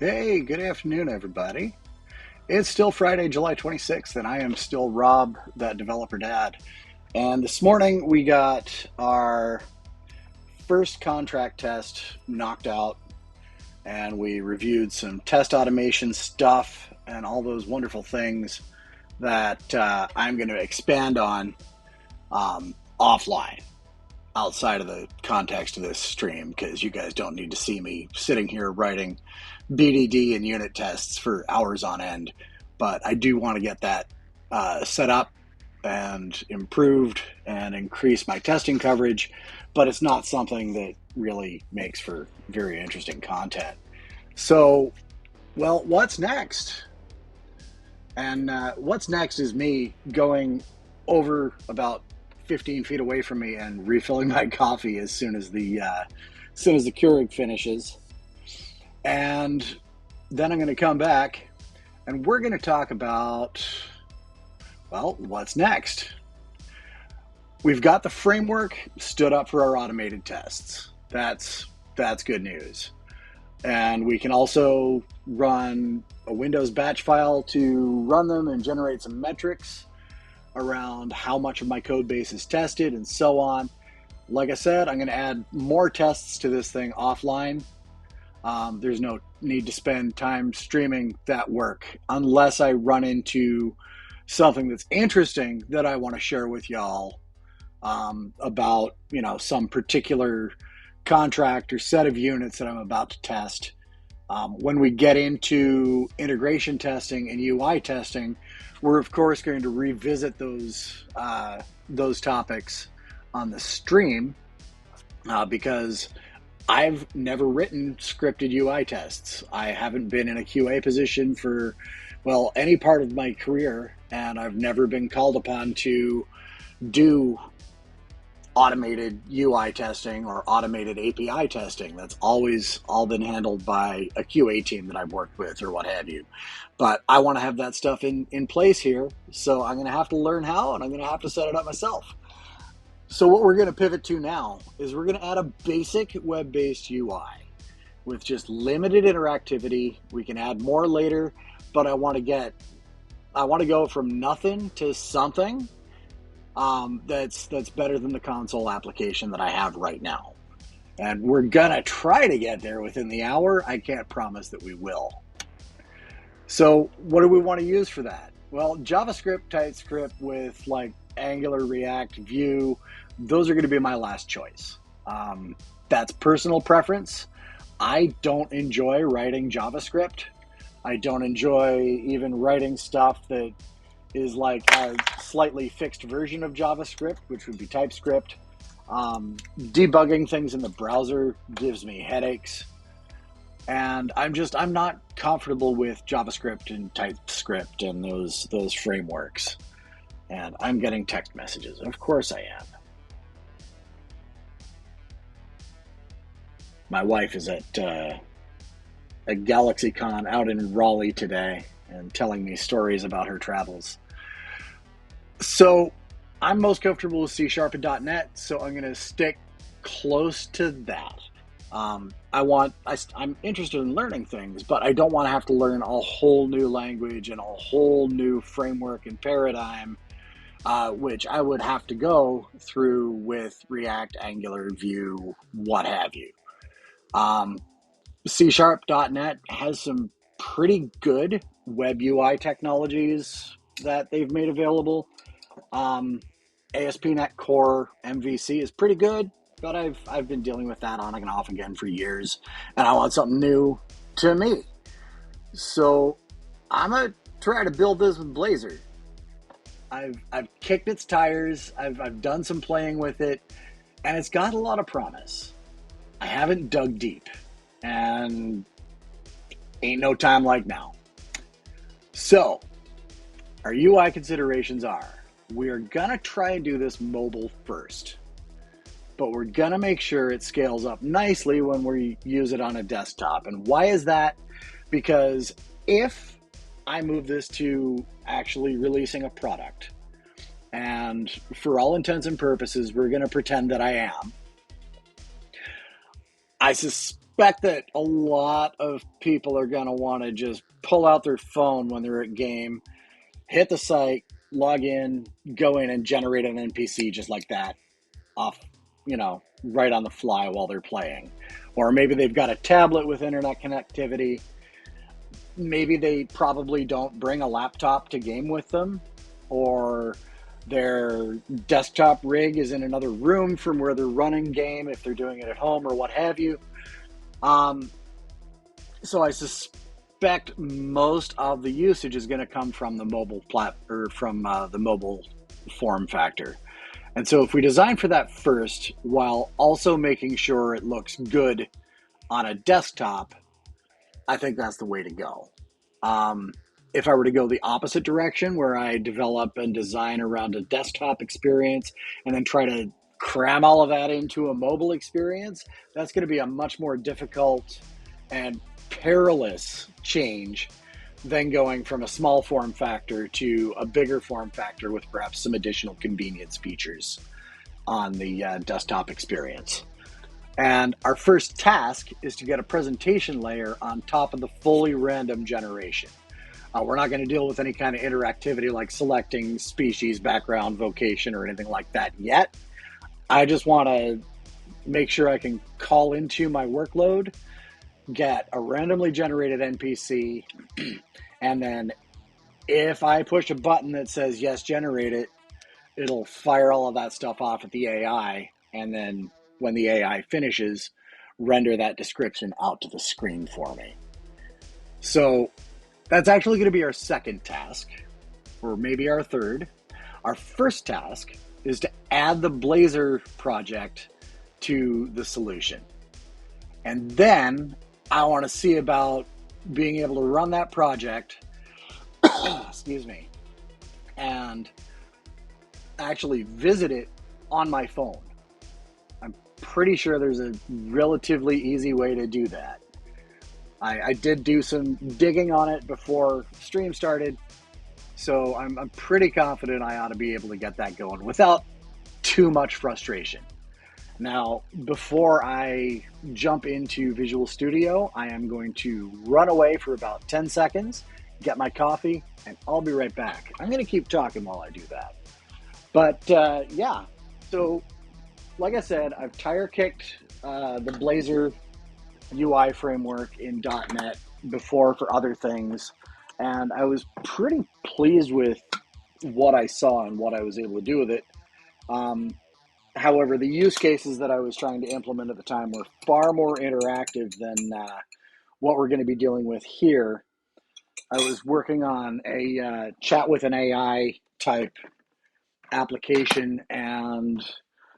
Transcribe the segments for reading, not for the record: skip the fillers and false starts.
Hey, good afternoon, everybody. It's still Friday, July 26th, and I am still Rob, that developer dad. And this morning we got our first contract test knocked out, and we reviewed some test automation stuff and all those wonderful things that I'm going to expand on offline, outside of the context of this stream, because you guys don't need to see me sitting here writing BDD and unit tests for hours on end. But I do want to get that set up and improved and increase my testing coverage. But it's not something that really makes for very interesting content. So, well, what's next? And what's next is me going over about 15 feet away from me and refilling my coffee as soon as the Keurig finishes. And then I'm going to come back and we're going to talk about, well, what's next? We've got the framework stood up for our automated tests. That's good news. And we can also run a Windows batch file to run them and generate some metrics around how much of my code base is tested and so on. Like I said, I'm going to add more tests to this thing offline. There's no need to spend time streaming that work unless I run into something that's interesting that I want to share with y'all about, some particular contract or set of units that I'm about to test. When we get into integration testing and UI testing, we're of course going to revisit those topics on the stream because I've never written scripted UI tests. I haven't been in a QA position for, well, any part of my career, and I've never been called upon to do automated UI testing or automated API testing. That's always all been handled by a QA team that I've worked with or what have you. But I want to have that stuff in place here, so I'm going to have to learn how, and I'm going to have to set it up myself. So what we're going to pivot to now is we're going to add a basic web-based UI with just limited interactivity. We can add more later, but I want to go from nothing to something that's better than the console application that I have right now. And we're going to try to get there within the hour. I can't promise that we will. So what do we want to use for that? Well, JavaScript, TypeScript with like Angular, React, Vue, those are going to be my last choice. That's personal preference. I don't enjoy writing JavaScript. I don't enjoy even writing stuff that is like a slightly fixed version of JavaScript, which would be TypeScript. Debugging things in the browser gives me headaches. And I'm not comfortable with JavaScript and TypeScript and those frameworks. And I'm getting text messages. Of course I am. My wife is at GalaxyCon out in Raleigh today and telling me stories about her travels. So I'm most comfortable with C# and dotNet, so I'm going to stick close to that. I'm interested in learning things, but I don't want to have to learn a whole new language and a whole new framework and paradigm, which I would have to go through with React, Angular, Vue, what have you. C# .NET has some pretty good web UI technologies that they've made available. ASP.NET Core MVC is pretty good, but I've been dealing with that on and off again for years, and I want something new to me. So I'm gonna try to build this with Blazor. I've kicked its tires. I've done some playing with it, and it's got a lot of promise. I haven't dug deep, and ain't no time like now. So our UI considerations are, we're gonna try and do this mobile first, but we're gonna make sure it scales up nicely when we use it on a desktop. And why is that? Because if I move this to actually releasing a product, and for all intents and purposes, we're gonna pretend that I am, suspect that a lot of people are going to want to just pull out their phone when they're at game, hit the site, log in, go in and generate an NPC just like that off, right on the fly while they're playing. Or maybe they've got a tablet with internet connectivity. Maybe they probably don't bring a laptop to game with them, or their desktop rig is in another room from where they're running game if they're doing it at home or what have you. So I suspect most of the usage is going to come from the mobile the mobile form factor. And so if we design for that first, while also making sure it looks good on a desktop, I think that's the way to go. If I were to go the opposite direction, where I develop and design around a desktop experience and then try to cram all of that into a mobile experience, that's going to be a much more difficult and perilous change than going from a small form factor to a bigger form factor with perhaps some additional convenience features on the desktop experience. And our first task is to get a presentation layer on top of the fully random generation. We're not going to deal with any kind of interactivity like selecting species, background, vocation, or anything like that yet. I just want to make sure I can call into my workload, get a randomly generated NPC, and then if I push a button that says yes, generate it, it'll fire all of that stuff off at the AI, and then when the AI finishes, render that description out to the screen for me. So that's actually going to be our second task, or maybe our third. Our first task is to add the Blazor project to the solution. And then I want to see about being able to run that project, excuse me, and actually visit it on my phone. I'm pretty sure there's a relatively easy way to do that. I did do some digging on it before stream started, so I'm pretty confident I ought to be able to get that going without too much frustration. Now, before I jump into Visual Studio, I am going to run away for about 10 seconds, get my coffee, and I'll be right back. I'm going to keep talking while I do that. But yeah, so like I said, I've tire kicked the Blazor UI framework in dotNet before for other things, and I was pretty pleased with what I saw and what I was able to do with it. However, the use cases that I was trying to implement at the time were far more interactive than what we're going to be dealing with here. I was working on a chat with an AI type application, and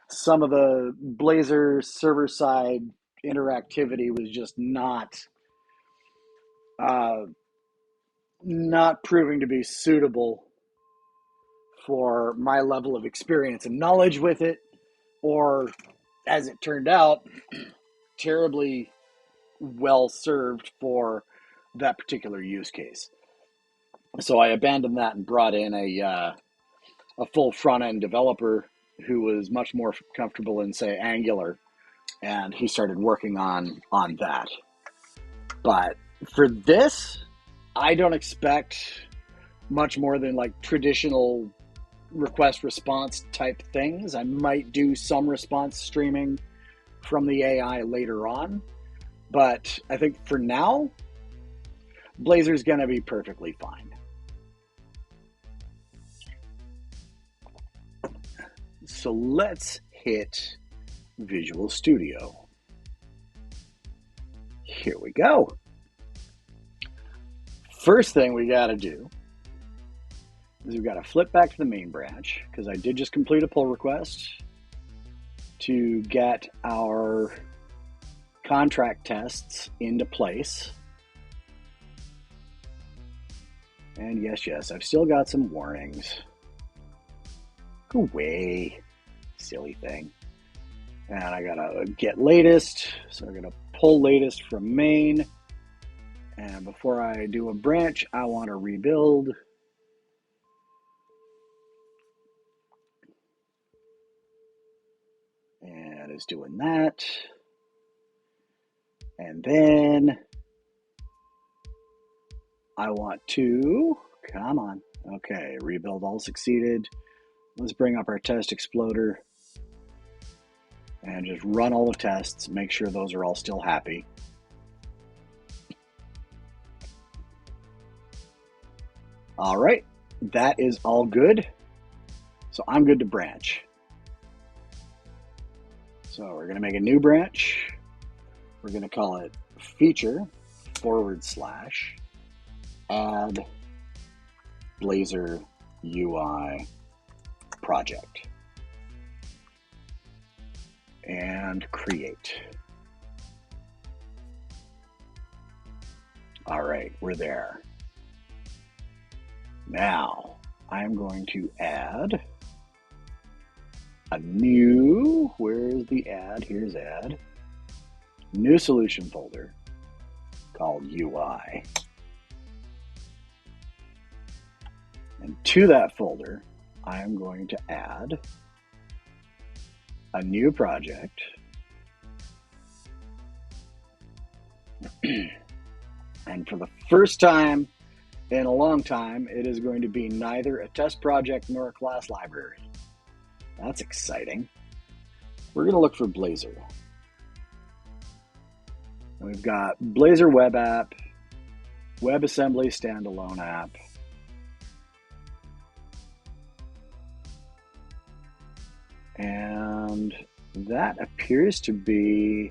some of the Blazor server side interactivity was just not proving to be suitable for my level of experience and knowledge with it, or as it turned out, terribly well served for that particular use case. So I abandoned that and brought in a full front end developer who was much more comfortable in, say, Angular, and he started working on that. But for this, I don't expect much more than like traditional request response type things. I might do some response streaming from the AI later on, but I think for now, Blazor's going to be perfectly fine. So let's hit Visual Studio. Here we go. First thing we got to do is we've got to flip back to the main branch, because I did just complete a pull request to get our contract tests into place. And yes, I've still got some warnings. Go away, silly thing. And I gotta get latest, so I'm gonna pull latest from main. And before I do a branch, I want to rebuild. And it's doing that. And then I want to, come on, okay, rebuild all succeeded. Let's bring up our test exploder and just run all the tests, make sure those are all still happy. All right, that is all good. So I'm good to branch. So we're going to make a new branch. We're going to call it feature / add Blazor UI project and create. All right, we're there. Now I'm going to add a new, where's the add? Here's add. New solution folder called UI. And to that folder, I am going to add a new project. And for the first time in a long time, it is going to be neither a test project nor a class library. That's exciting. We're going to look for Blazor. And we've got Blazor web app, WebAssembly standalone app, and that appears to be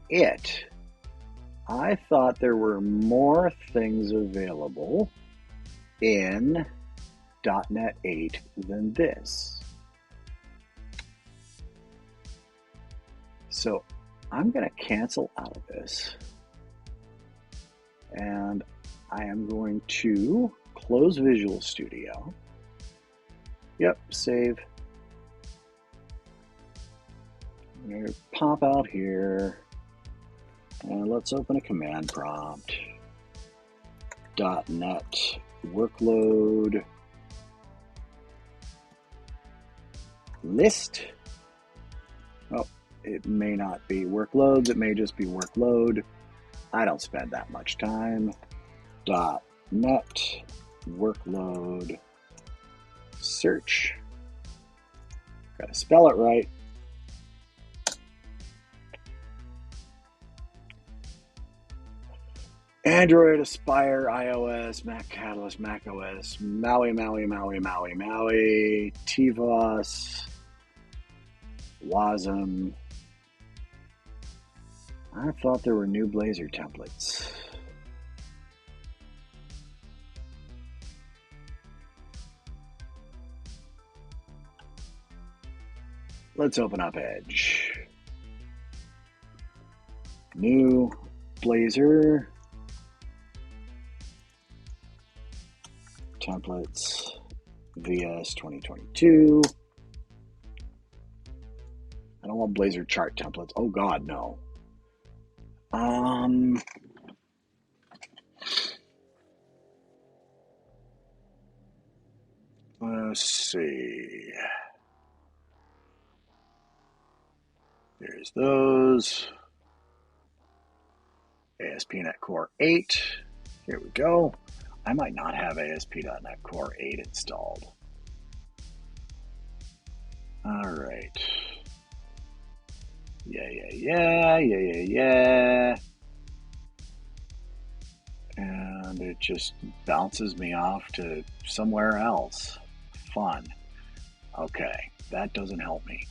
it. I thought there were more things available in dotNet 8 than this. So I'm going to cancel out of this. And I am going to close Visual Studio. Yep, save. I'm going to pop out here. And let's open a command prompt. .NET workload list. Oh, it may not be workloads. It may just be workload. I don't spend that much time. .NET workload search. Got to spell it right. Android, Aspire, iOS, Mac Catalyst, Mac OS, Maui, TVOS, Wasm. I thought there were new Blazor templates. Let's open up Edge. New Blazor templates VS 2022. I don't want Blazor chart templates. Oh God, no. Let's see. There's those. ASP.NET Core 8. Here we go. I might not have ASP.NET Core 8 installed. All right. Yeah. And it just bounces me off to somewhere else. Fun. Okay, that doesn't help me.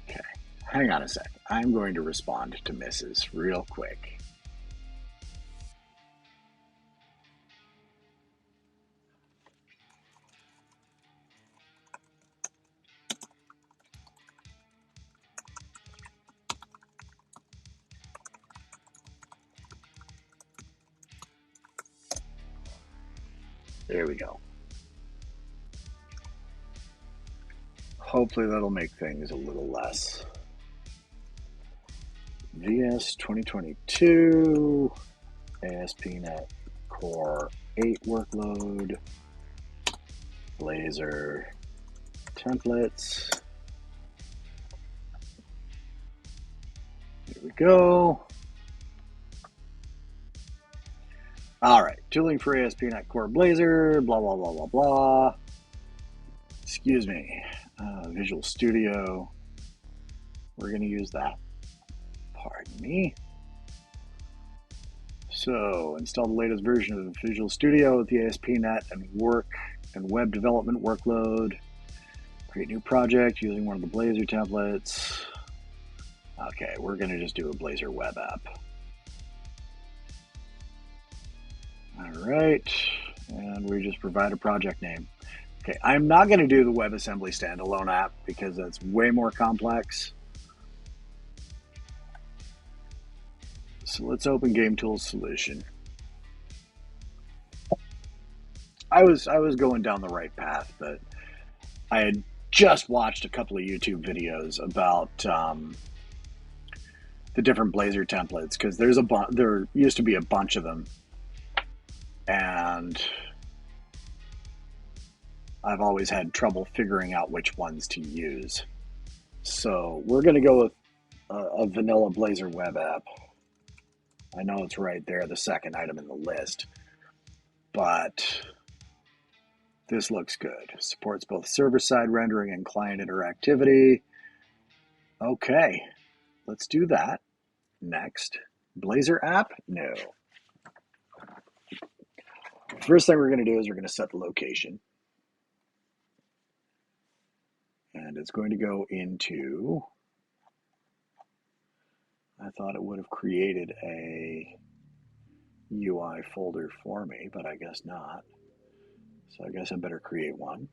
Okay, hang on a sec. I'm going to respond to Mrs. real quick. There we go. Hopefully that'll make things a little less. VS 2022, ASP.NET Core 8 workload, Blazor templates, Here we go. All right, tooling for ASP.NET Core Blazor, blah, blah, blah, blah, blah. Excuse me, Visual Studio. We're going to use that. Pardon me. So, install the latest version of Visual Studio with the ASP.NET and web development workload. Create new project using one of the Blazor templates. Okay, we're going to just do a Blazor web app. All right, and we just provide a project name. Okay, I'm not going to do the WebAssembly standalone app because that's way more complex. So let's open Game Tools Solution. I was going down the right path, but I had just watched a couple of YouTube videos about the different Blazor templates because there used to be a bunch of them, and I've always had trouble figuring out which ones to use. So we're going to go with a vanilla Blazor web app. I know it's right there, the second item in the list, but this looks good. Supports both server-side rendering and client interactivity. Okay, let's do that. Next, Blazor app? No. First thing we're going to do is we're going to set the location. And it's going to go into, I thought it would have created a UI folder for me, but I guess not. So I guess I better create one.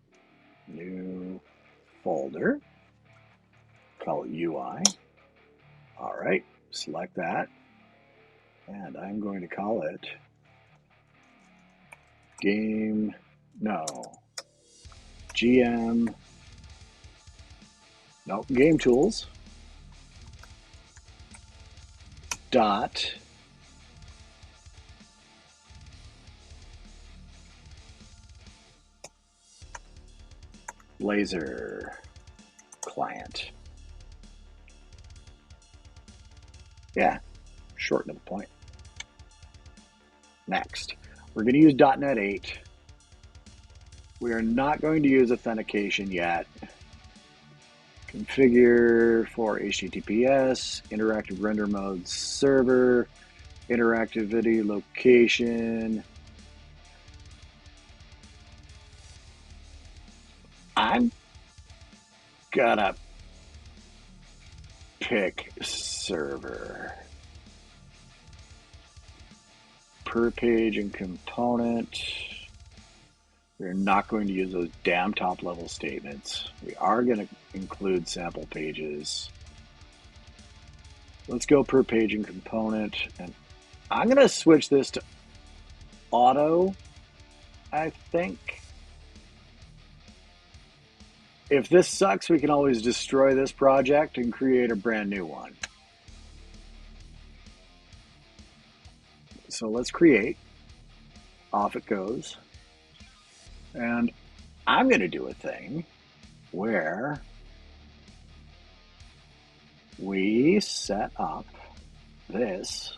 New folder. Call it UI. All right, select that. And I'm going to call it GM Tools dot Blazor client. Yeah, shorten to the point. Next, we're going to use dotNet 8. We are not going to use authentication yet. Configure for HTTPS, interactive render mode server, interactivity location. I'm gonna pick server. Per page and component. We're not going to use those damn top level statements. We are going to include sample pages. Let's go per page and component. And I'm going to switch this to auto, I think. If this sucks, we can always destroy this project and create a brand new one. So let's create. Off it goes. And I'm going to do a thing where we set up this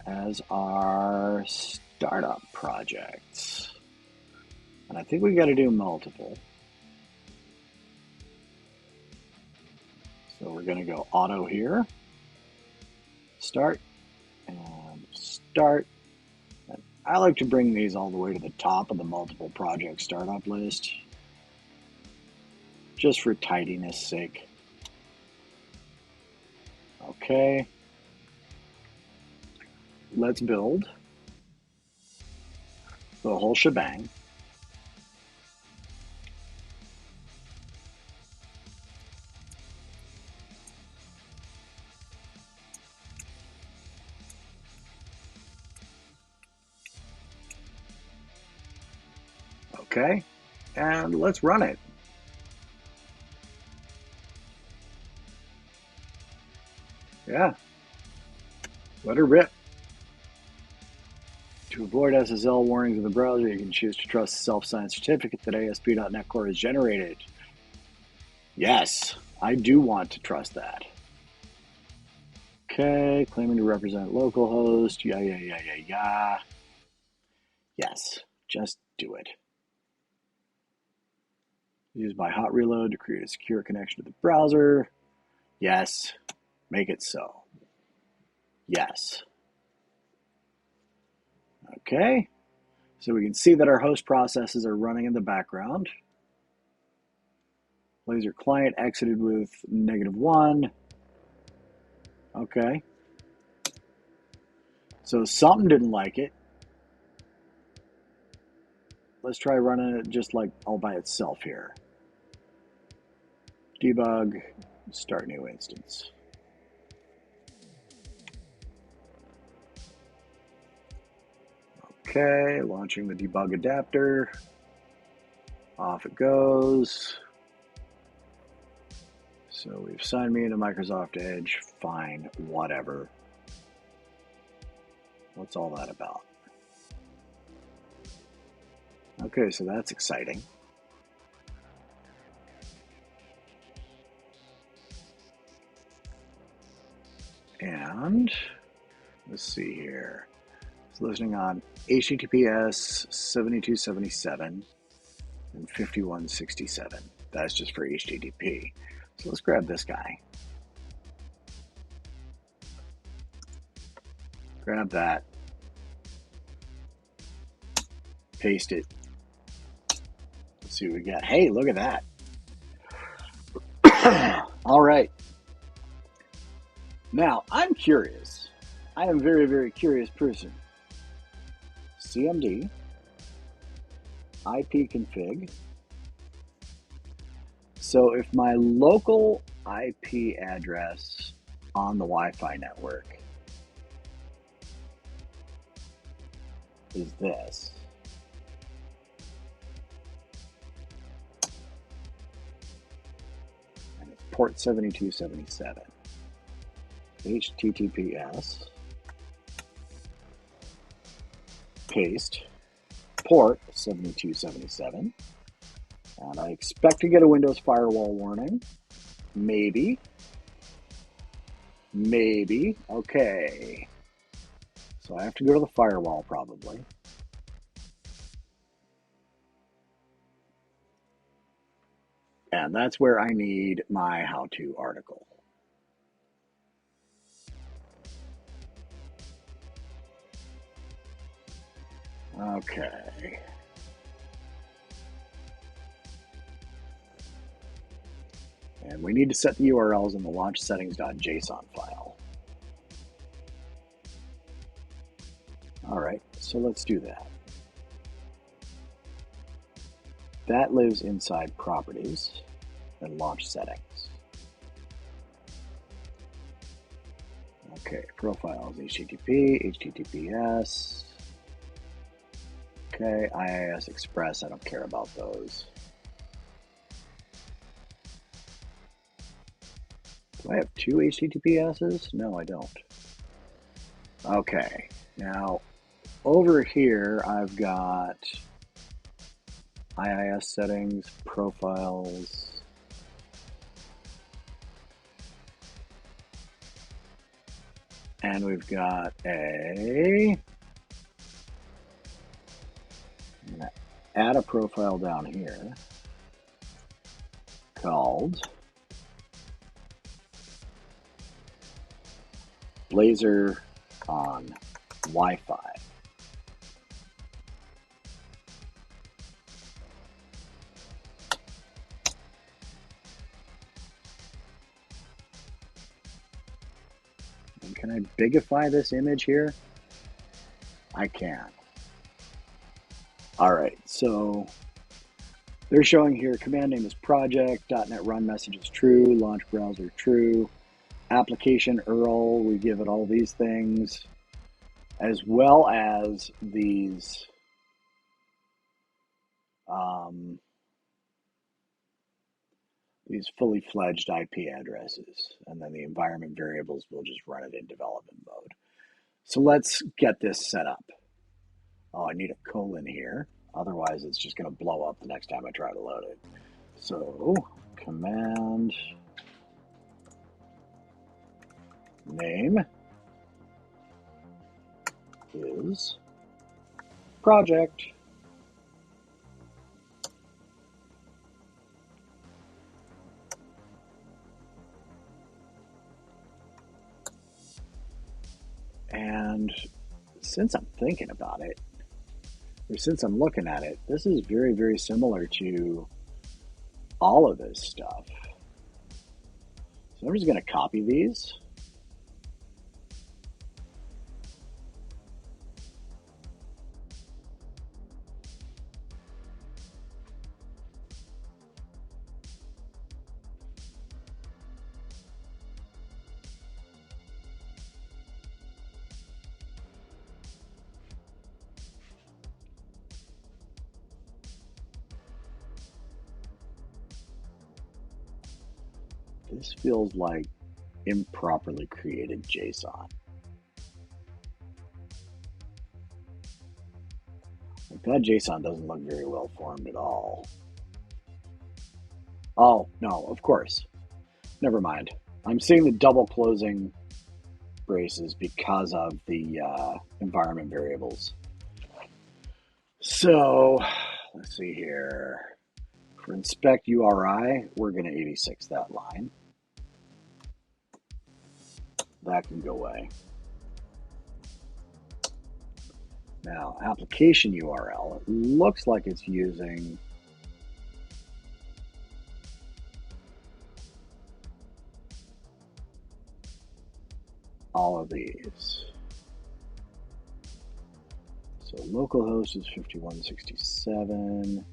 as our startup projects. And I think we got to do multiple. So we're going to go auto here, start, and start. And I like to bring these all the way to the top of the multiple project startup list, just for tidiness sake. Okay. Let's build the whole shebang. Okay, and let's run it. Yeah, let her rip. To avoid SSL warnings in the browser, you can choose to trust the self-signed certificate that ASP.NET Core has generated. Yes, I do want to trust that. Okay, claiming to represent localhost. Yeah. Yes, just do it. Use my hot reload to create a secure connection to the browser. Yes, make it so. Yes. Okay, so we can see that our host processes are running in the background. Blazor client exited with -1. Okay. So something didn't like it. Let's try running it just like all by itself here. Debug, start new instance. Okay, launching the debug adapter. Off it goes. So we've signed me into Microsoft Edge. Fine, whatever. What's all that about? Okay, so that's exciting. And let's see here. It's listening on HTTPS 7277 and 5167. That's just for HTTP. So let's grab this guy. Grab that. Paste it. Let's see what we got. Hey, look at that. All right. Now, I'm curious. I am a very, very curious person. CMD, IP config. So if my local IP address on the Wi-Fi network is this, and it's port 7277, HTTPS, paste, port 7277, and I expect to get a Windows firewall warning. Maybe. Okay. So I have to go to the firewall probably. And that's where I need my how-to article. Okay. And we need to set the URLs in the launch settings.json file. All right, so let's do that. That lives inside properties and launch settings. Okay, profiles, HTTP, HTTPS. Okay, IIS Express, I don't care about those. Do I have two HTTPSs? No, I don't. Okay, now over here I've got IIS settings, profiles, and we've got I'm gonna add a profile down here called Blazor on Wi-Fi. And can I bigify this image here? I can. All right, so they're showing here command name is project, dotNet run message is true, launch browser true, application URL, we give it all these things, as well as these fully fledged IP addresses, and then the environment variables will just run it in development mode. So let's get this set up. Oh, I need a colon here. Otherwise, it's just going to blow up the next time I try to load it. So, command name is project. And since I'm thinking about it, or since I'm looking at it, this is very, very similar to all of this stuff. So I'm just going to copy these. This feels like improperly created JSON. Like that JSON doesn't look very well formed at all. Oh, no, of course. Never mind. I'm seeing the double closing braces because of the environment variables. So let's see here. For inspect URI, we're going to 86 that line. That can go away. Now, application URL, it looks like it's using all of these. So localhost is 5167.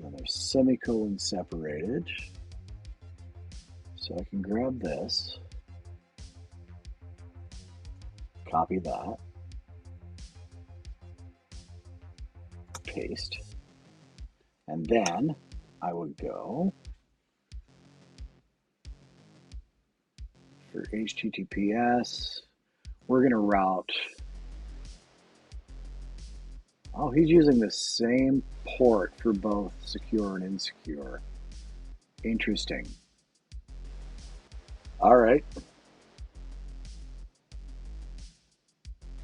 And they're semicolon separated. So I can grab this, copy that, paste, and then I would go for HTTPS. We're going to route. Oh, he's using the same port for both secure and insecure. Interesting. All right.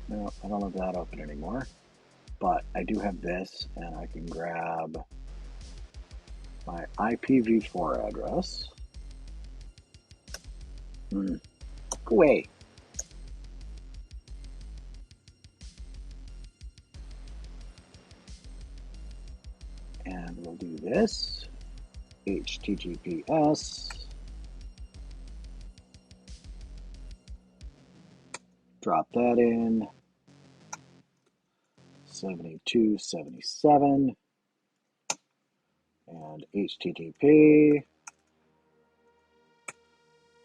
No, I don't have that open anymore. But I do have this, and I can grab my IPv4 address. Go away. And we'll do this. HTTPS. Drop that in. 7277. And HTTP.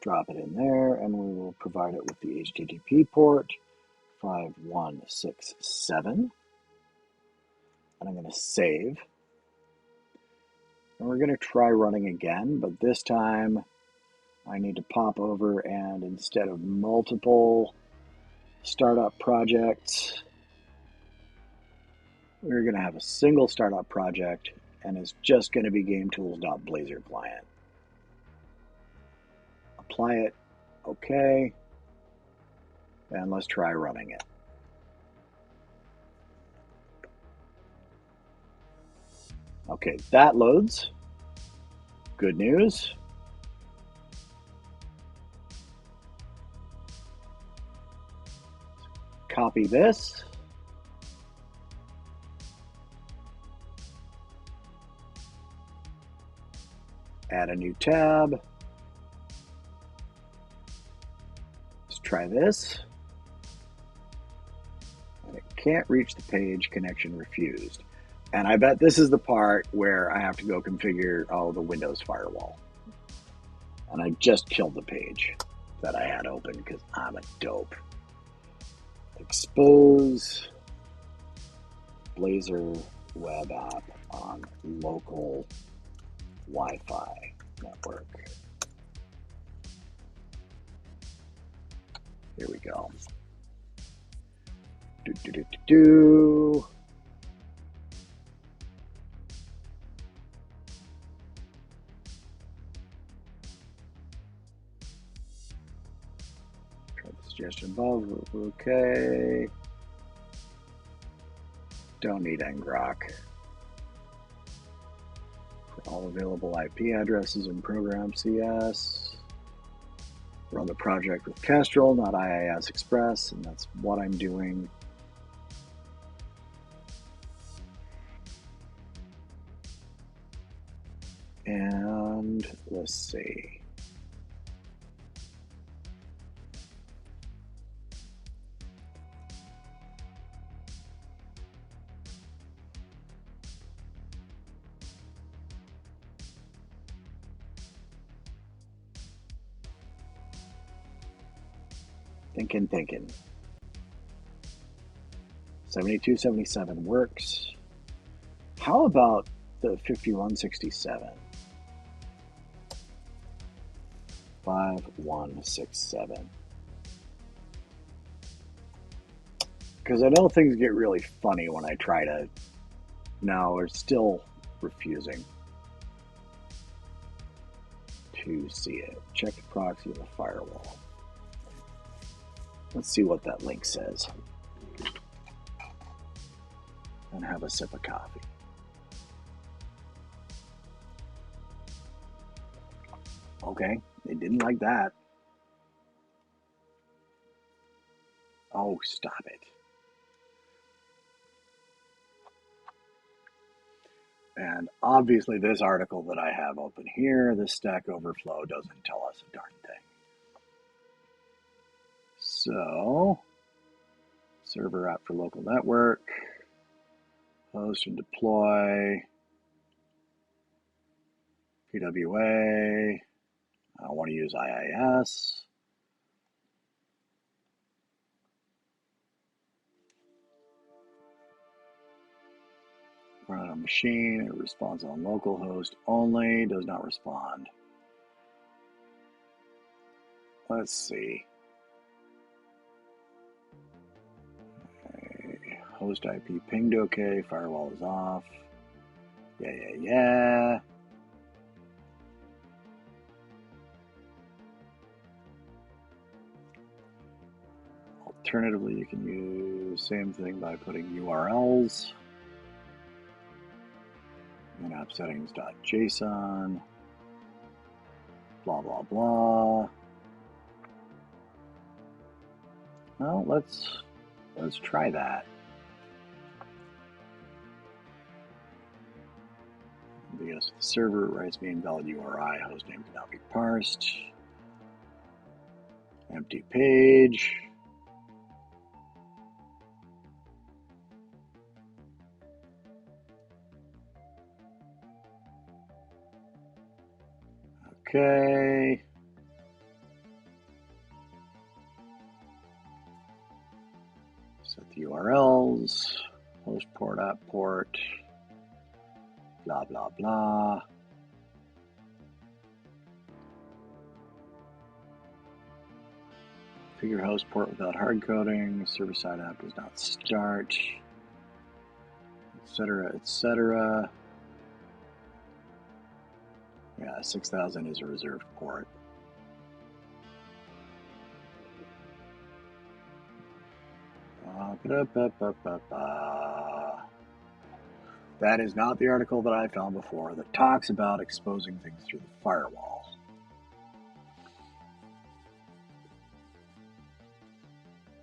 Drop it in there, and we will provide it with the HTTP port 5167. And I'm going to save. And we're going to try running again, but this time I need to pop over, and instead of multiple startup projects, we're going to have a single startup project, and it's just going to be GameTools.Blazor client. Apply it, okay, and let's try running it. Okay, that loads. Good news. Copy this. Add a new tab. Let's try this. And it can't reach the page, connection refused. And I bet this is the part where I have to go configure the Windows firewall. And I just killed the page that I had open because I'm a dope. Expose Blazor web app on local Wi-Fi network. Here we go. Suggestion above. Okay. Don't need ngrok. For all available IP addresses in program CS. Run the project with Kestrel, not IIS Express, and that's what I'm doing. And let's see. Thinking. 7277 works. How about the 5167? 5167. Because I know things get really funny when I try to. No, we're still refusing to see it. Check the proxy of the firewall. Let's see what that link says. And have a sip of coffee. Okay, they didn't like that. Oh, stop it. And obviously this article that I have open here, the Stack Overflow, doesn't tell us a darn thing. So, server app for local network, host and deploy, PWA, I don't want to use IIS. Run on a machine, it responds on localhost only, does not respond. Let's see. Host IP pinged okay, firewall is off. Yeah. Alternatively, you can use the same thing by putting URLs in app settings.json, blah, blah, blah. Well, let's try that. Because the server writes me invalid URI, hostname cannot be parsed. Empty page. Okay. Set the URLs. Host port, app port. Blah, blah, blah. Figure host port without hard coding. Server-side app does not start. Etc., etc. Yeah, 6000 is a reserved port. That is not the article that I found before that talks about exposing things through the firewall.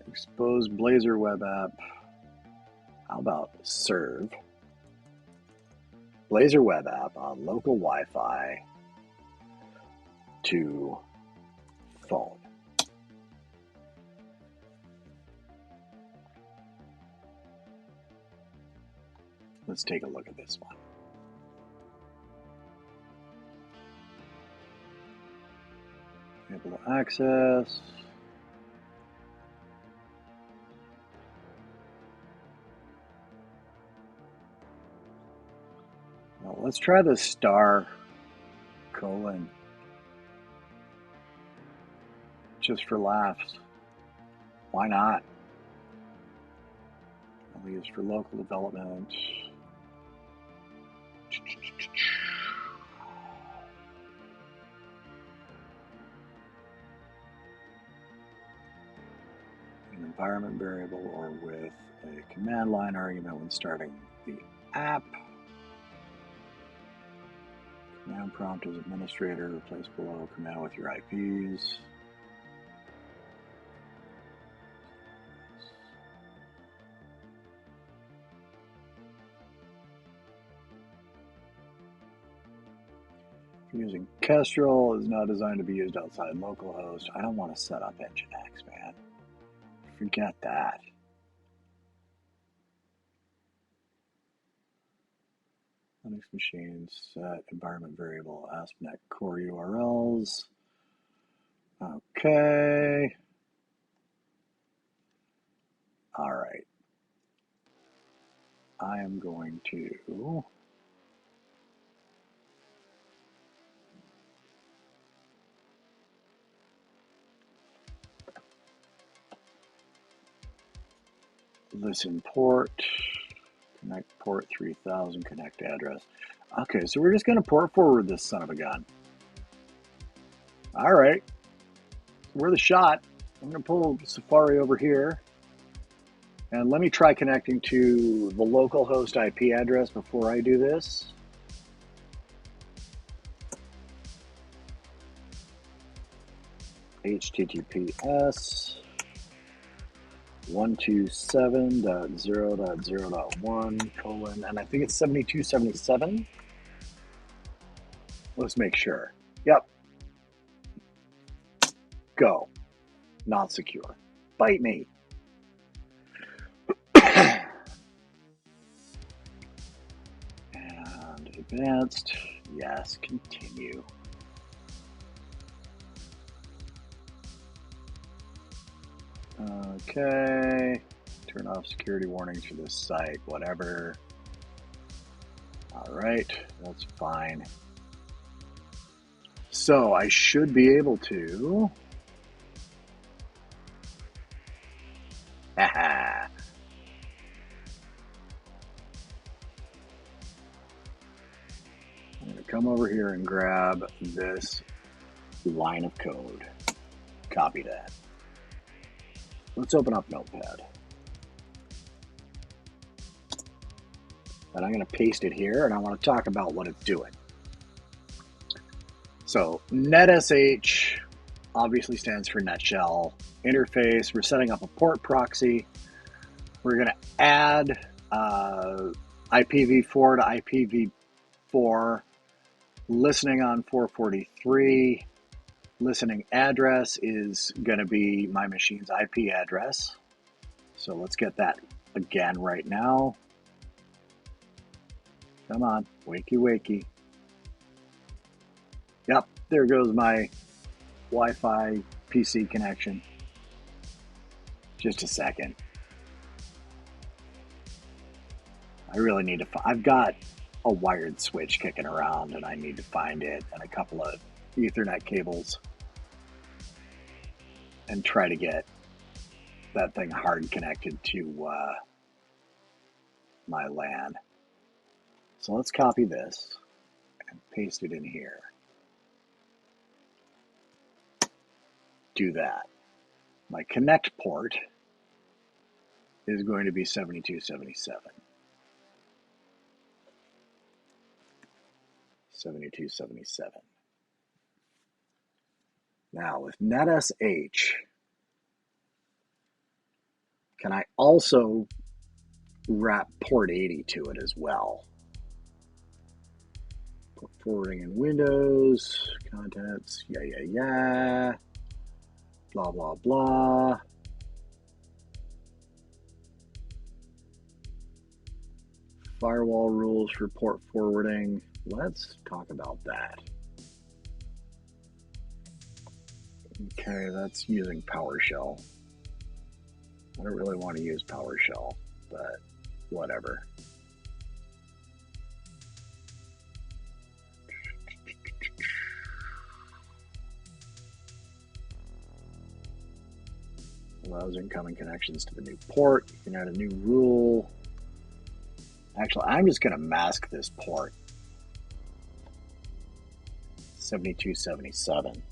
Expose Blazor web app. How about serve Blazor web app on local Wi-Fi to phone? Let's take a look at this one. Able to access. Well, let's try the star : just for laughs. Why not? Only used for local development. environment variable or with a command line argument when starting the app. Command prompt as administrator, replace below command with your IPs. Using Kestrel is not designed to be used outside localhost. I don't want to set up Nginx, man. Forget that. Linux machines set environment variable ASP.NET Core URLs. Okay. All right. I am going to listen port, connect port 3000, connect address. Okay, so we're just going to port forward this son of a gun. All right. We're the shot. I'm going to pull Safari over here. And let me try connecting to the localhost IP address before I do this. HTTPS 127.0.0.1 : and I think it's 7277. Let's make sure. Yep. Go. Not secure. Bite me. And advanced. Yes, continue. Okay. Turn off security warnings for this site, whatever. All right, that's fine. So I should be able to. Haha. I'm going to come over here and grab this line of code. Copy that. Let's open up Notepad. And I'm going to paste it here, and I want to talk about what it's doing. So NetSH obviously stands for NetShell interface. We're setting up a port proxy. We're going to add IPv4 to IPv4, listening on 443. Listening address is going to be my machine's IP address. So let's get that again right now. Come on, wakey wakey. Yep, there goes my Wi-Fi PC connection. Just a second. I really need to I've got a wired switch kicking around and I need to find it, and a couple of Ethernet cables, and try to get that thing hard connected to my LAN. So let's copy this and paste it in here. Do that. My connect port is going to be 7277. 7277. Now with NetSH, can I also wrap port 80 to it as well? Port forwarding in Windows, contents, yeah. Blah, blah, blah. Firewall rules for port forwarding. Let's talk about that. Okay, that's using PowerShell. I don't really want to use PowerShell, but whatever. Allows incoming connections to the new port. You can add a new rule. Actually, I'm just going to mask this port. 7277.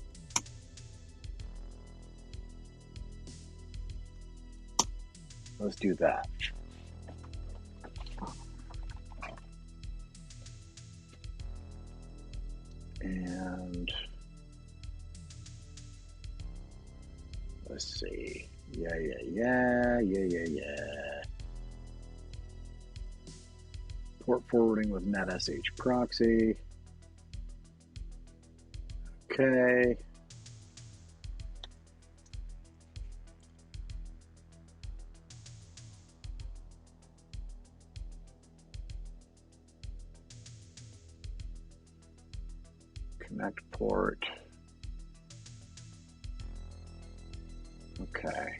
Let's do that. And let's see. Yeah. Port forwarding with NetSH proxy. Okay. Connect port. Okay.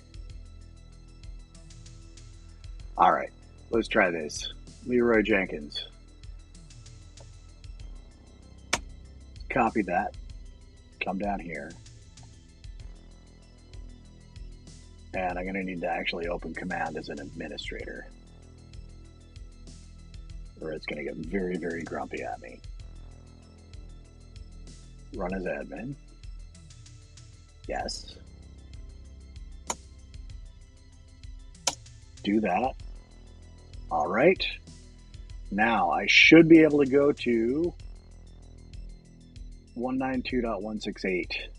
All right, let's try this. Leroy Jenkins. Copy that. Come down here. And I'm going to need to actually open command as an administrator, or it's going to get very, very grumpy at me. Run as admin. Yes. Do that. All right. Now I should be able to go to 192.168.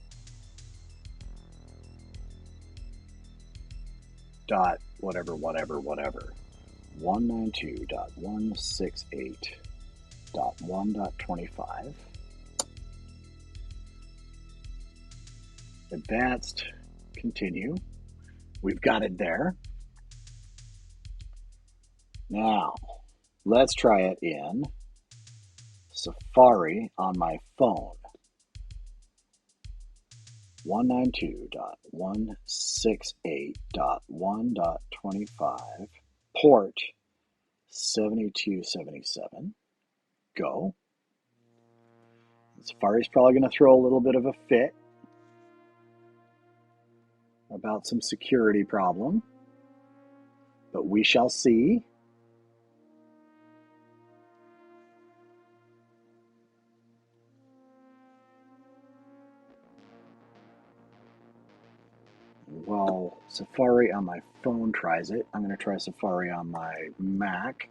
Dot whatever. 192.168.1.25. Advanced, continue. We've got it there. Now, let's try it in Safari on my phone. 192.168.1.25, port 7277. Go. Safari's probably going to throw a little bit of a fit about some security problem, but we shall see. Well, Safari on my phone tries it. I'm going to try Safari on my Mac.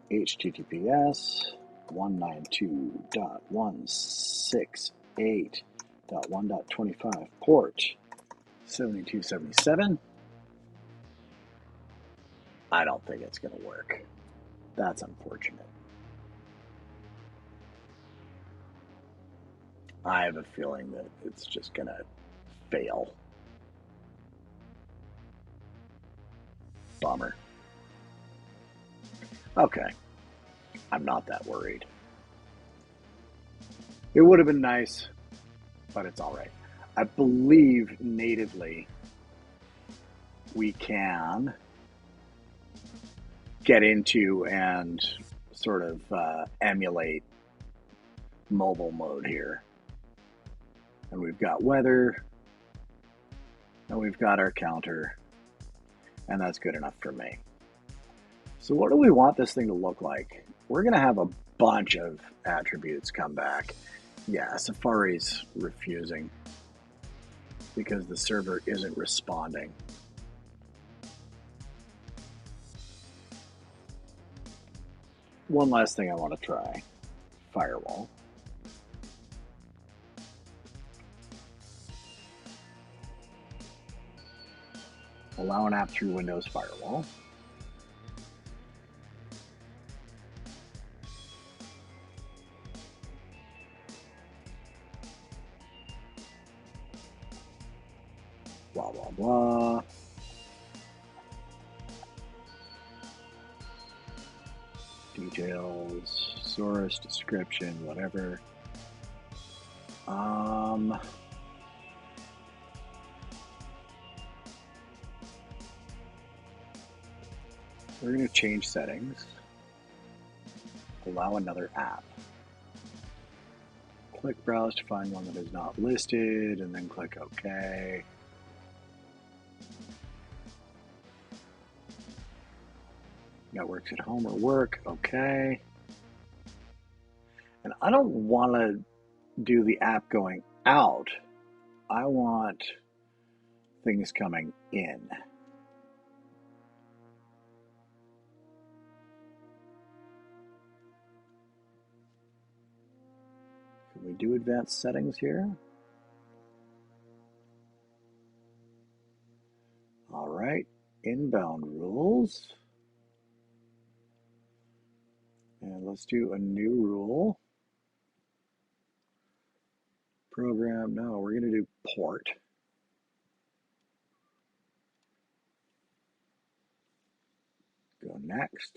HTTPS 192.168.1.25, port 7277. I don't think it's going to work. That's unfortunate. I have a feeling that it's just going to fail. Bummer. Okay. I'm not that worried. It would have been nice, but it's all right. I believe natively we can get into and sort of emulate mobile mode here. And we've got weather, and we've got our counter, and that's good enough for me. So what do we want this thing to look like? We're going to have a bunch of attributes come back. Yeah, Safari's refusing because the server isn't responding. One last thing I want to try. Firewall. Allow an app through Windows Firewall. Blah, blah, blah. Details, source, description, whatever. We're going to change settings. Allow another app. Click browse to find one that is not listed, and then click OK. Networks at home or work, okay. And I don't want to do the app going out. I want things coming in. we do advanced settings here. All right, inbound rules. And let's do a new rule. Program, no, we're going to do port. Go next.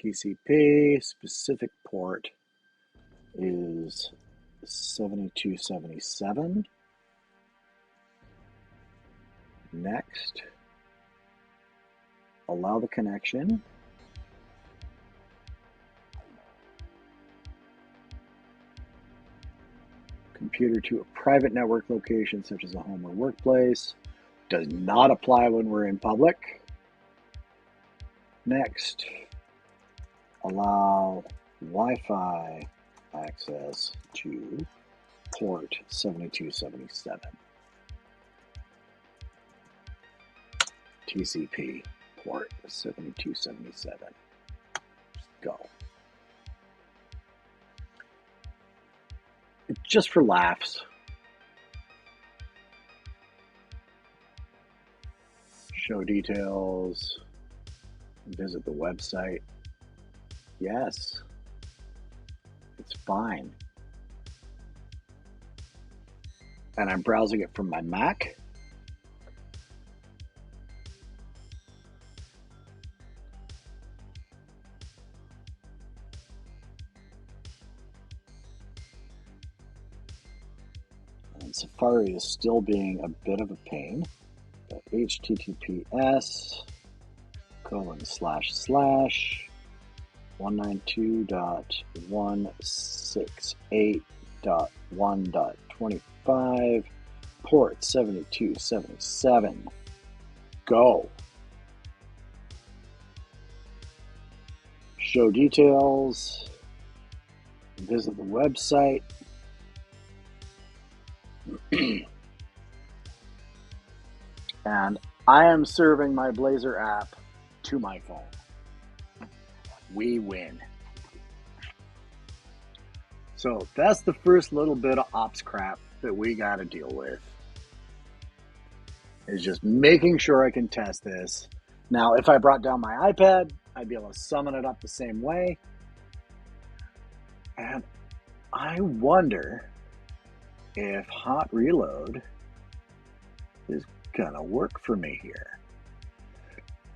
TCP specific port is 7277. Next. Allow the connection. Computer to a private network location such as a home or workplace. Does not apply when we're in public. Next, allow Wi-Fi access to port 7277. TCP port 7277. Just go. Just for laughs. Show details. Visit the website. Yes. It's fine. And I'm browsing it from my Mac. And Safari is still being a bit of a pain. But https://192.168.1.25 port 7277. Go. Show details. Visit the website. And I am serving my Blazor app to my phone. We win. So that's the first little bit of ops crap that we got to deal with. Is just making sure I can test this. Now, if I brought down my iPad, I'd be able to summon it up the same way. And I wonder if hot reload is gonna work for me here.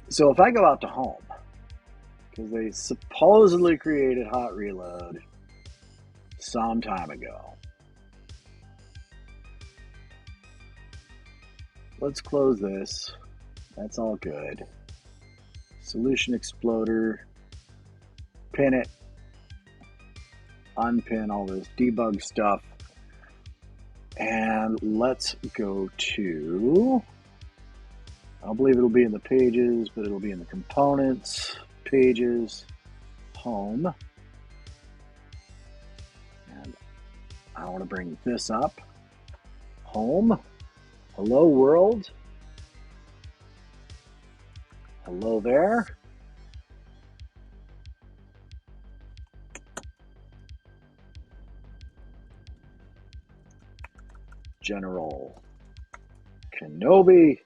So if I go out to home, because they supposedly created hot reload some time ago. Let's close this. That's all good. Solution exploder. Pin it. Unpin all this debug stuff. And let's go to, I don't believe it'll be in the pages, but it'll be in the components, pages, home. And I want to bring this up. Home. Hello world. Hello there. General Kenobi,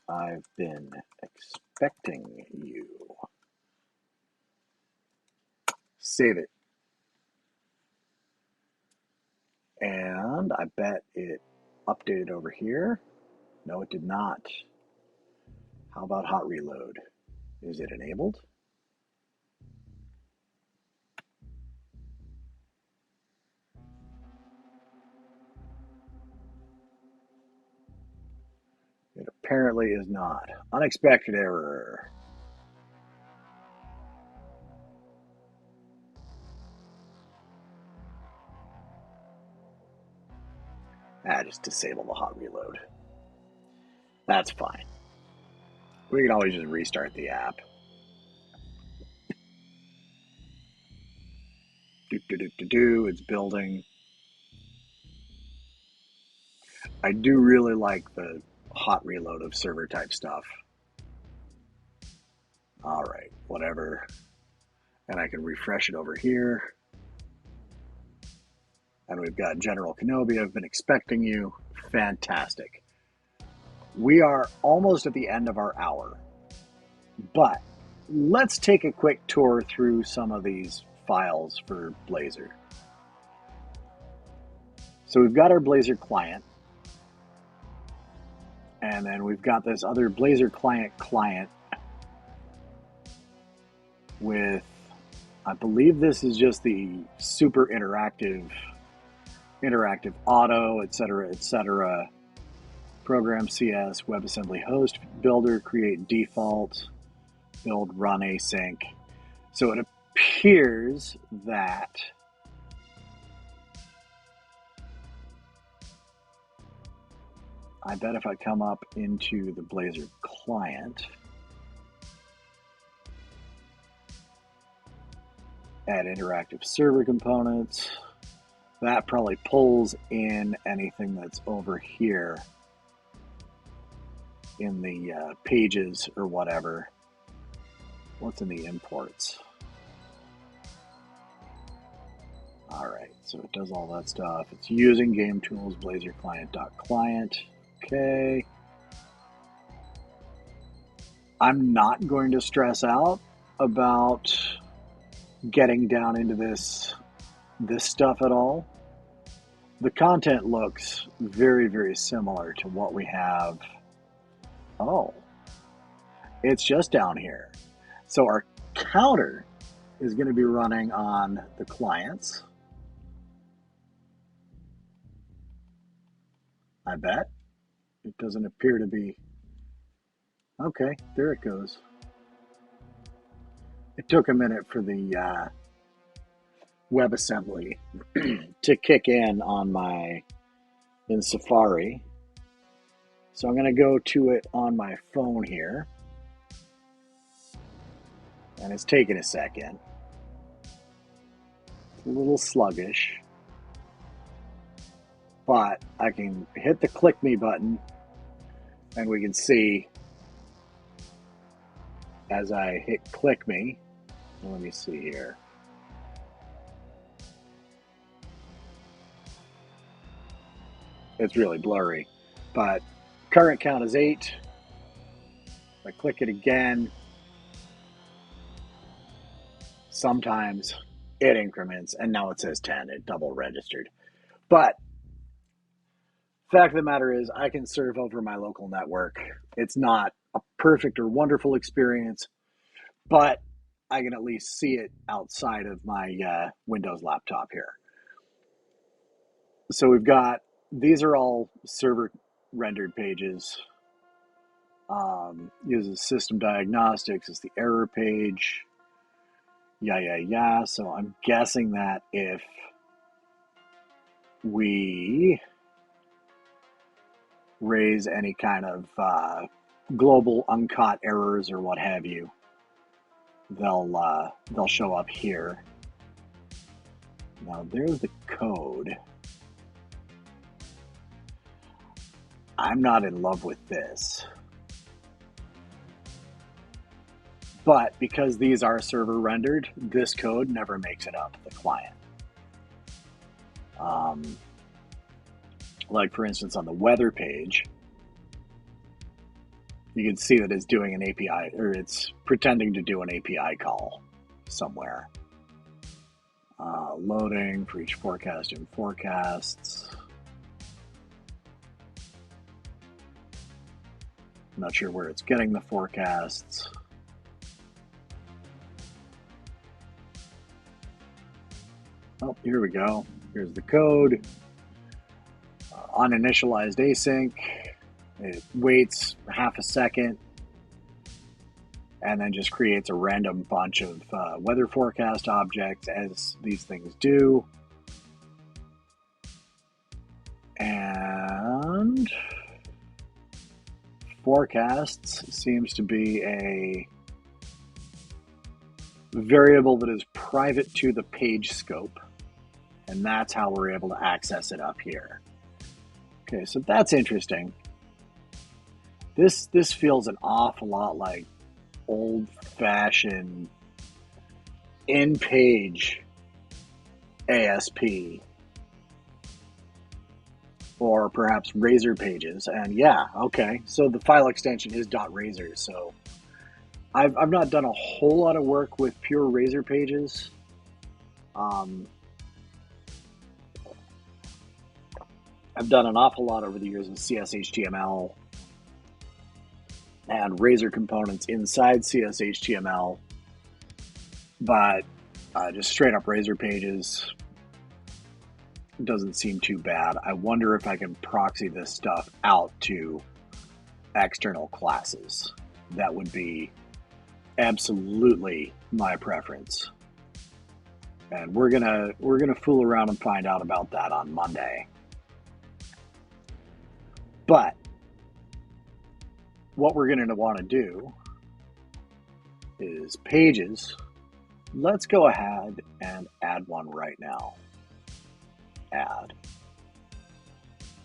I've been expecting you. Save it. And I bet it updated over here. No, it did not. How about hot reload? Is it enabled? It apparently is not. Unexpected error. Just disable the hot reload. That's fine. We can always just restart the app. It's building. I do really like the hot reload of server type stuff. All right, whatever. And I can refresh it over here. And we've got General Kenobi. I've been expecting you. Fantastic. We are almost at the end of our hour, but let's take a quick tour through some of these files for Blazor. So we've got our Blazor client, and then we've got this other Blazor client with, I believe this is just the super interactive auto, etc. Program CS, WebAssembly host, builder, create default, build, run async. So it appears that I bet if I come up into the Blazor client, add interactive server components, that probably pulls in anything that's over here in the pages or whatever. What's in the imports? All right, so it does all that stuff. It's using game tools, Blazor client.client. Okay. I'm not going to stress out about getting down into this stuff at all. The content looks very, very similar to what we have. Oh, it's just down here. So our counter is going to be running on the clients. I bet. It doesn't appear to be. Okay, there it goes. It took a minute for the WebAssembly to kick in in Safari. So I'm going to go to it on my phone here. And it's taking a second. It's a little sluggish. But I can hit the click me button and we can see as I hit click me. Let me see here. It's really blurry, but current count is 8. If I click it again, sometimes it increments, and now it says 10. It double registered. But fact of the matter is, I can serve over my local network. It's not a perfect or wonderful experience, but I can at least see it outside of my Windows laptop here. So we've got, these are all server rendered pages. Uses system diagnostics, it's the error page. So I'm guessing that if we raise any kind of global uncaught errors or what have you, they'll show up here. Now there's the code. I'm not in love with this. But because these are server rendered, this code never makes it up to the client. Like for instance on the weather page, you can see that it's doing an API, or it's pretending to do an API call somewhere. Loading for each forecast and forecasts. I'm not sure where it's getting the forecasts. Oh, here we go. Here's the code. Uninitialized async. It waits half a second and then just creates a random bunch of weather forecast objects, as these things do. And forecasts seems to be a variable that is private to the page scope. And that's how we're able to access it up here. Okay, so that's interesting. This feels an awful lot like old-fashioned in-page ASP or perhaps Razor pages. And yeah, okay, so the file extension is .razor. So I've not done a whole lot of work with pure Razor pages. I've done an awful lot over the years with CSHTML and Razor components inside CSHTML, but just straight up Razor pages doesn't seem too bad. I wonder if I can proxy this stuff out to external classes. That would be absolutely my preference. And we're gonna fool around and find out about that on Monday. But what we're going to want to do is pages. Let's go ahead and add one right now. Add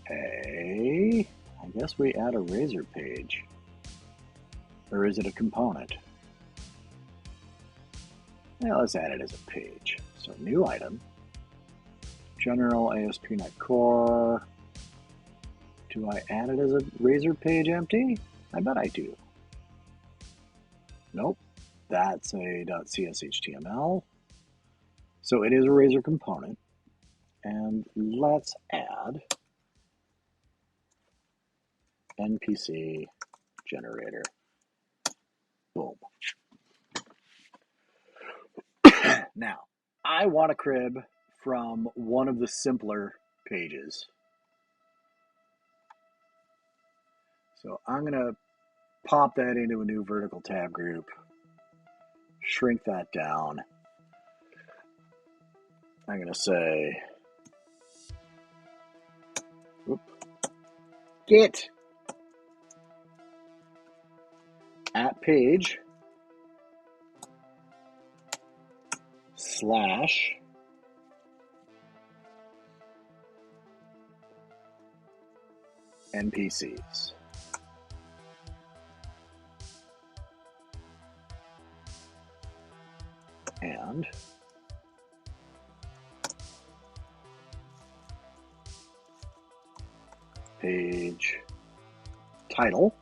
I guess we add a Razor page. Or is it a component? Yeah, let's add it as a page. So new item, general ASP.NET Core. Do I add it as a Razor page empty? I bet I do. Nope, that's a .cshtml. So it is a Razor component. And let's add NPC generator. Boom. Now, I want a crib from one of the simpler pages. So I'm going to pop that into a new vertical tab group, shrink that down. I'm going to say, get at page slash NPCs. And page title.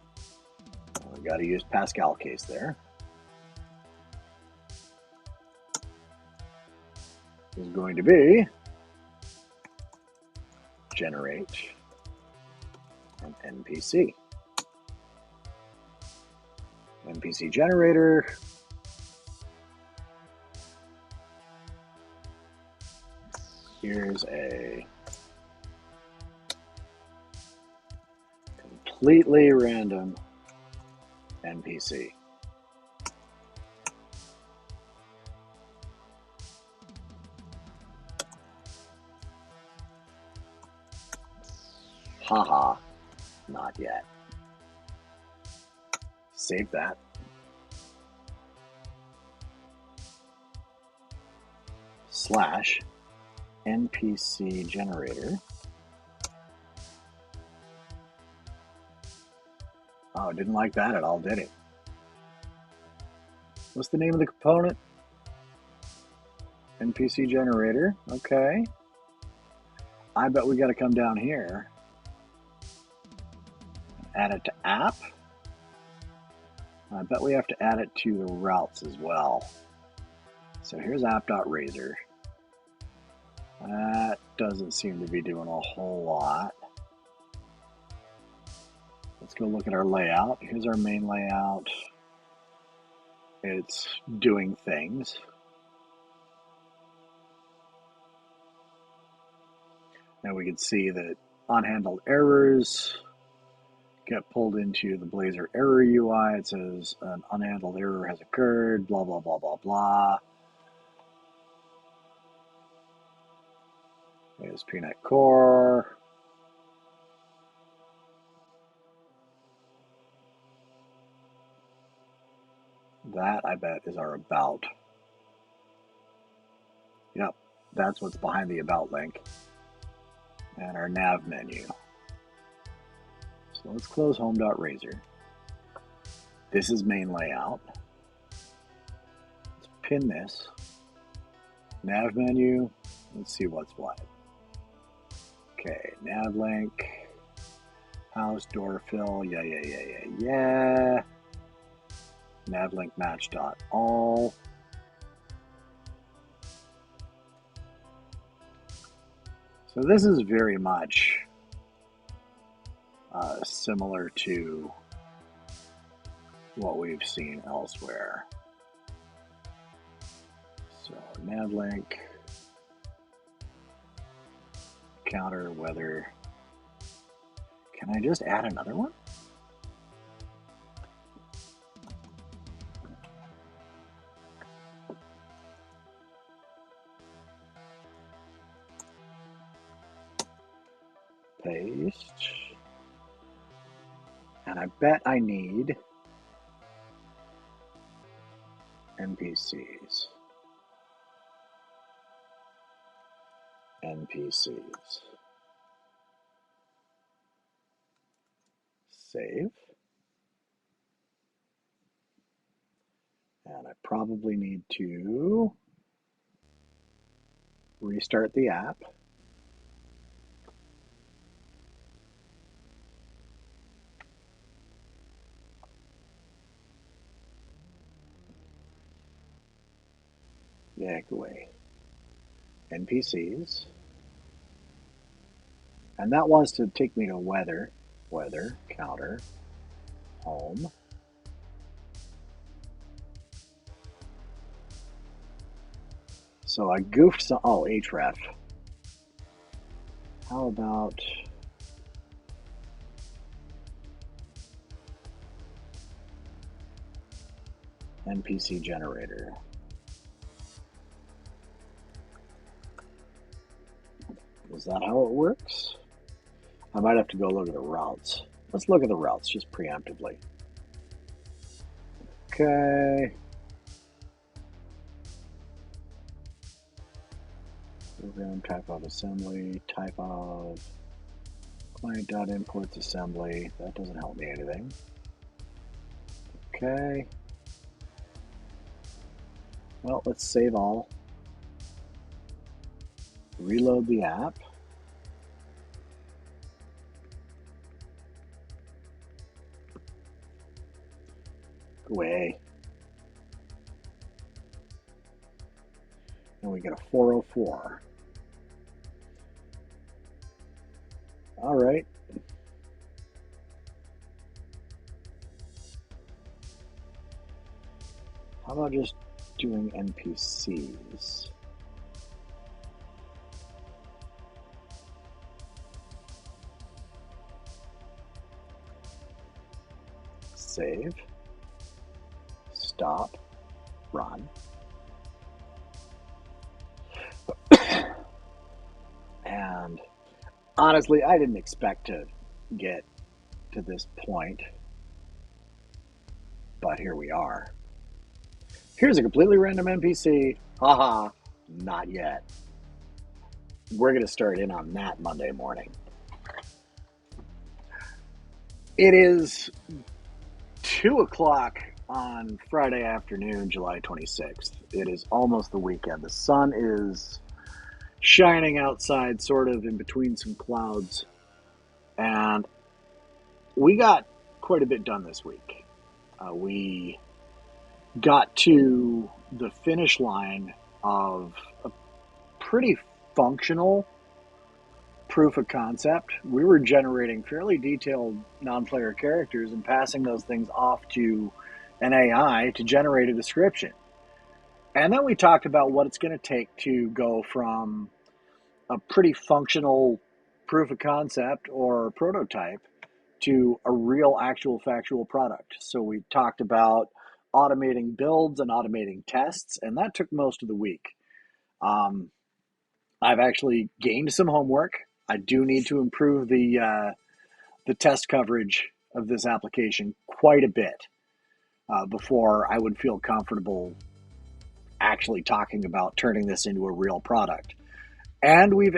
We got to use Pascal case there. Is going to be generate an NPC. NPC generator. Here's a completely random NPC. Haha, not yet. Save that. Slash NPC generator. Oh, didn't like that at all, did it? What's the name of the component? NPC generator. Okay. I bet we got to come down here. Add it to app. I bet we have to add it to the routes as well. So here's app.razor. That doesn't seem to be doing a whole lot. Let's go look at our layout. Here's our main layout. It's doing things. Now we can see that unhandled errors get pulled into the Blazor error UI. It says an unhandled error has occurred, blah, blah, blah, blah, blah. ASP.NET Core. That, I bet, is our about. Yep, that's what's behind the about link. And our nav menu. So let's close home.razor. This is main layout. Let's pin this. Nav menu. Let's see what's what. Okay, nav link, house door fill, yeah. Nav link match dot all. So this is very much similar to what we've seen elsewhere. So nav link, counter, weather. Can I just add another one? Paste. And I bet I need NPCs. Save. And I probably need to restart the app. Yank away. NPCs. And that wants to take me to weather, counter, home. So I goofed some, href. How about NPC generator? Is that how it works? I might have to go look at the routes. Let's look at the routes just preemptively. Okay. Program type of assembly, type of client.imports assembly. That doesn't help me anything. Okay. Well, let's save all. Reload the app. Go away. And we get a 404. All right. How about just doing NPCs? Save. Stop. Run. And honestly, I didn't expect to get to this point, but here we are. Here's a completely random NPC. Haha, not yet. We're going to start in on that Monday morning. It is 2 o'clock on Friday afternoon, July 26th. It is almost the weekend. The sun is shining outside, sort of in between some clouds. And we got quite a bit done this week. We got to the finish line of a pretty functional proof of concept. We were generating fairly detailed non-player characters and passing those things off to an AI to generate a description. And then we talked about what it's going to take to go from a pretty functional proof of concept or prototype to a real actual factual product. So we talked about automating builds and automating tests, and that took most of the week. I've actually gained some homework. I do need to improve the test coverage of this application quite a bit before I would feel comfortable actually talking about turning this into a real product. And we've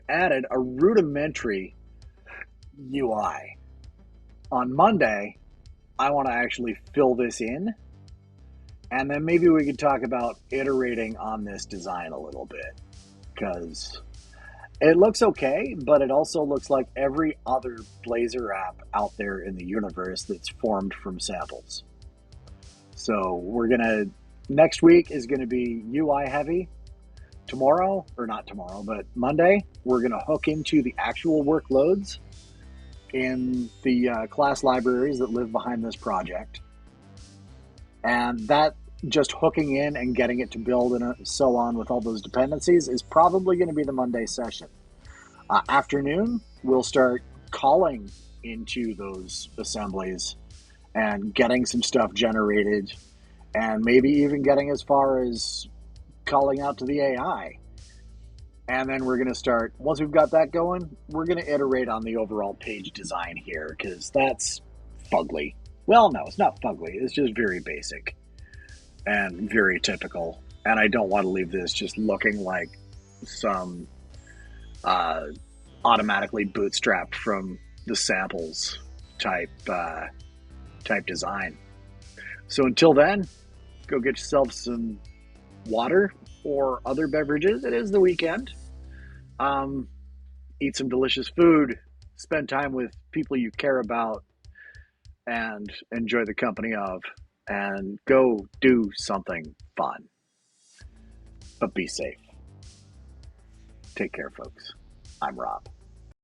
added a rudimentary UI. On Monday, I want to actually fill this in, and then maybe we could talk about iterating on this design a little bit, because It looks okay, but it also looks like every other Blazor app out there in the universe that's formed from samples. So we're gonna next week is gonna be UI heavy. Tomorrow, or not tomorrow, but Monday, we're gonna hook into the actual workloads in the class libraries that live behind this project, and that just hooking in and getting it to build and so on with all those dependencies is probably going to be the Monday session. Afternoon, we'll start calling into those assemblies and getting some stuff generated, and maybe even getting as far as calling out to the AI. And then we're going to start, once we've got that going, we're going to iterate on the overall page design here, because that's fugly. Well, no, it's not fugly. It's just very basic and very typical. And I don't want to leave this just looking like some automatically bootstrapped from the samples type design. So until then, go get yourself some water or other beverages. It is the weekend. Eat some delicious food. Spend time with people you care about and enjoy the company of. And go do something fun. But be safe. Take care, folks. I'm Rob.